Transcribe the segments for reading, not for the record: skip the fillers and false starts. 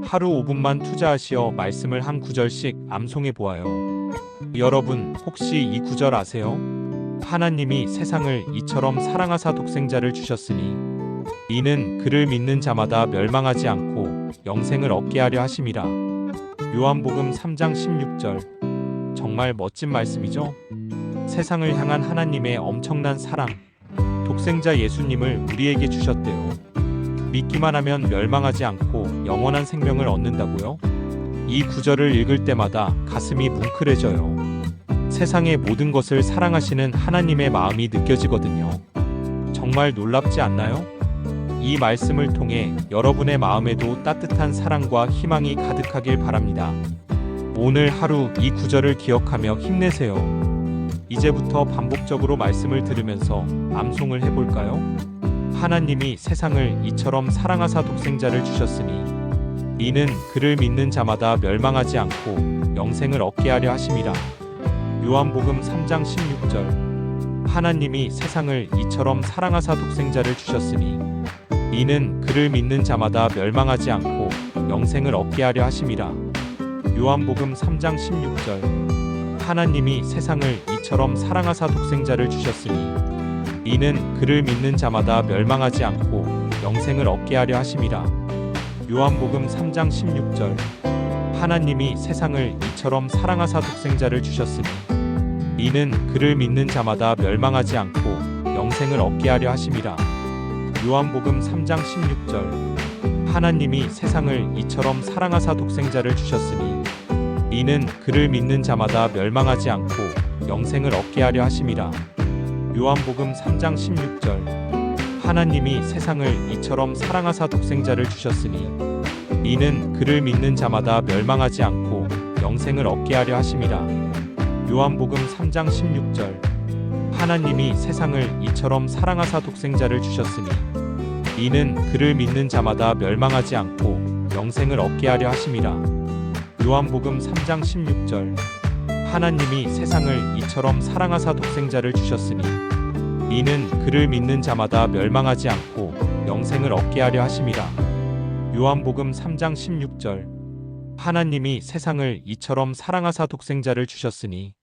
하루 5분만 투자하시어 말씀을 한 구절씩 암송해 보아요. 여러분, 혹시 이 구절 아세요? 하나님이 세상을 이처럼 사랑하사 독생자를 주셨으니 이는 그를 믿는 자마다 멸망하지 않고 영생을 얻게 하려 하심이라. 요한복음 3장 16절. 정말 멋진 말씀이죠? 세상을 향한 하나님의 엄청난 사랑, 독생자 예수님을 우리에게 주셨대요. 믿기만 하면 멸망하지 않고 영원한 생명을 얻는다고요? 이 구절을 읽을 때마다 가슴이 뭉클해져요. 세상의 모든 것을 사랑하시는 하나님의 마음이 느껴지거든요. 정말 놀랍지 않나요? 이 말씀을 통해 여러분의 마음에도 따뜻한 사랑과 희망이 가득하길 바랍니다. 오늘 하루 이 구절을 기억하며 힘내세요. 이제부터 반복적으로 말씀을 들으면서 암송을 해볼까요? 하나님이 세상을 이처럼 사랑하사 독생자를 주셨으니 이는 그를 믿는 자마다 멸망하지 않고 영생을 얻게 하려 하심이라. 요한복음 3장 16절. 하나님이 세상을 이처럼 사랑하사 독생자를 주셨으니 이는 그를 믿는 자마다 멸망하지 않고 영생을 얻게 하려 하심이라. 요한복음 3장 16절. 하나님이 세상을 이처럼 사랑하사 독생자를 주셨으니 이는 그를 믿는 자마다 멸망하지 않고 영생을 얻게 하려 하심이라. 요한복음 3장 16절. 하나님이 세상을 이처럼 사랑하사 독생자를 주셨으니 이는 그를 믿는 자마다 멸망하지 않고 영생을 얻게 하려 하심이라. 요한복음 3장 16절. 하나님이 세상을 이처럼 사랑하사 독생자를 주셨으니 이는 그를 믿는 자마다 멸망하지 않고 영생을 얻게 하려 하심이라. 요한복음 3장 16절. 하나님이 세상을 이처럼 사랑하사 독생자를 주셨으니 이는 그를 믿는 자마다 멸망하지 않고 영생을 얻게 하려 하심이라. 요한복음 3장 16절. 하나님이 세상을 이처럼 사랑하사 독생자를 주셨으니 이는 그를 믿는 자마다 멸망하지 않고 영생을 얻게 하려 하심이라. 요한복음 3장 16절. 하나님이 세상을 이처럼 사랑하사 독생자를 주셨으니 이는 그를 믿는 자마다 멸망하지 않고 영생을 얻게 하려 하심이라. 요한복음 3장 16절. 하나님이 세상을 이처럼 사랑하사 독생자를 주셨으니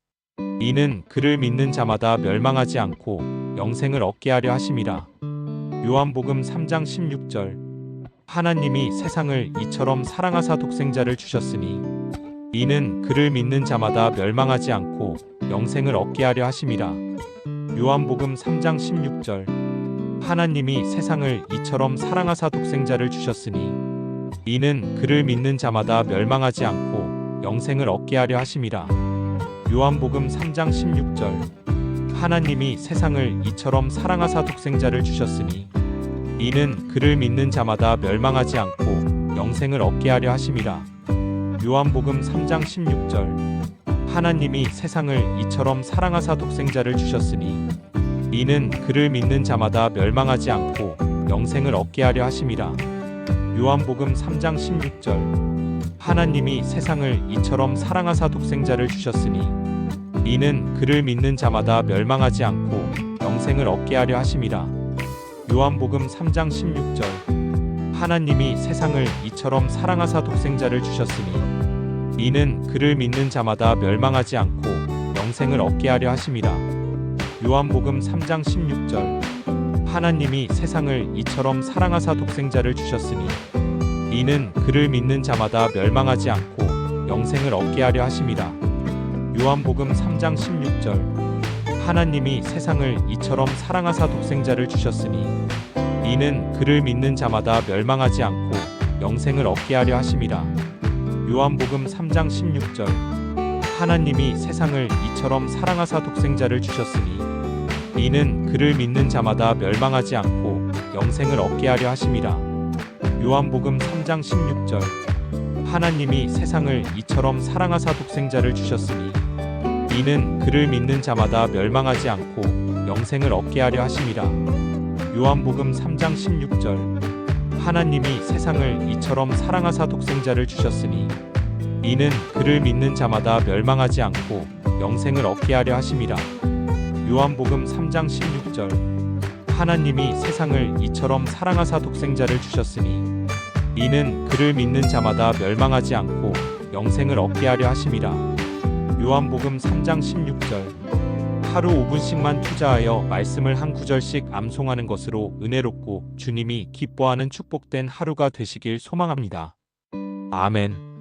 이는 그를 믿는 자마다 멸망하지 않고 영생을 얻게 하려 하심이라. 요한복음 3장 16절. 하나님이 세상을 이처럼 사랑하사 독생자를 주셨으니 이는 그를 믿는 자마다 멸망하지 않고 영생을 얻게 하려 하심이라. 요한복음 3장 16절. 하나님이 세상을 이처럼 사랑하사 독생자를 주셨으니 이는 그를 믿는 자마다 멸망하지 않고 영생을 얻게 하려 하심이라. 요한복음 3장 16절. 하나님이 세상을 이처럼 사랑하사 독생자를 주셨으니 이는 그를 믿는 자마다 멸망하지 않고 영생을 얻게 하려 하심이라. 요한복음 3장 16절. 하나님이 세상을 이처럼 사랑하사 독생자를 주셨으니 이는 그를 믿는 자마다 멸망하지 않고 영생을 얻게 하려 하심이라. 요한복음 3장 16절. 하나님이 세상을 이처럼 사랑하사 독생자를 주셨으니 이는 그를 믿는 자마다 멸망하지 않고 영생을 얻게 하려 하심이라. 요한복음 3장 16절. 하나님이 세상을 이처럼 사랑하사 독생자를 주셨으니 이는 그를 믿는 자마다 멸망하지 않고 영생을 얻게 하려 하심이라. 요한복음 3장 16절. 하나님이 세상을 이처럼 사랑하사 독생자를 주셨으니 이는 그를 믿는 자마다 멸망하지 않고 영생을 얻게 하려 하심이라. 요한복음 3장 16절. 하나님이 세상을 이처럼 사랑하사 독생자를 주셨으니 이는 그를 믿는 자마다 멸망하지 않고 영생을 얻게 하려 하심이라. 요한복음 3장 16절. 하나님이 세상을 이처럼 사랑하사 독생자를 주셨으니 이는 그를 믿는 자마다 멸망하지 않고 영생을 얻게 하려 하심이라. 요한복음 3장 16절. 하나님이 세상을 이처럼 사랑하사 독생자를 주셨으니 이는 그를 믿는 자마다 멸망하지 않고 영생을 얻게 하려 하심이라. 요한복음 3장 16절. 하나님이 세상을 이처럼 사랑하사 독생자를 주셨으니 이는 그를 믿는 자마다 멸망하지 않고 영생을 얻게 하려 하심이라. 요한복음 3장 16절. 하나님이 세상을 이처럼 사랑하사 독생자를 주셨으니 이는 그를 믿는 자마다 멸망하지 않고 영생을 얻게 하려 하심이라. 요한복음 3장 16절. 하루 5분씩만 투자하여 말씀을 한 구절씩 암송하는 것으로 은혜롭고 주님이 기뻐하는 축복된 하루가 되시길 소망합니다. 아멘.